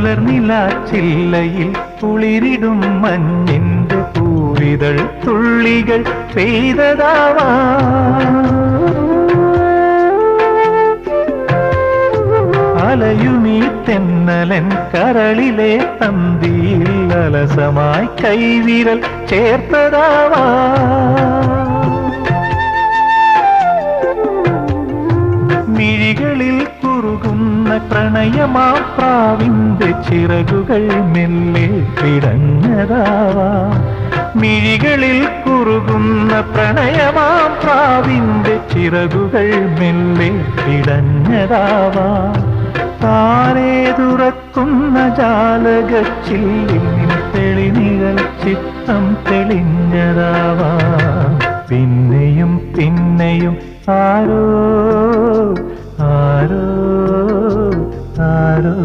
പുലർനിലാച്ചില്ലയിൽ കുളിരിടും മഞ്ഞിന്റെ പൂവിതൾ തുള്ളികൾ പെയ്തതാവാ. അലയുമീ തെന്നലൻ കരളിലെ തന്തിയിൽ അലസമായി കൈവിരൽ ചേർത്തതാവാ. മിഴികളിൽ കുറുകുന്ന പ്രണയമാ പ്രാവിന്റെ ചിറകുകൾ മെല്ലെ പിടഞ്ഞതാവാ. മിഴികളിൽ കുറുകുന്ന പ്രണയമാ പ്രാവിന്റെ ചിറകുകൾ മെല്ലെ പിടഞ്ഞതാവാ. താനേ തുറക്കുന്ന ജാലകച്ചില്ലിൽ തെളിനിഴൽ ചിത്തം തെളിഞ്ഞതാവാ. പിന്നെയും പിന്നെയും ആരോ ആരോ ആരോ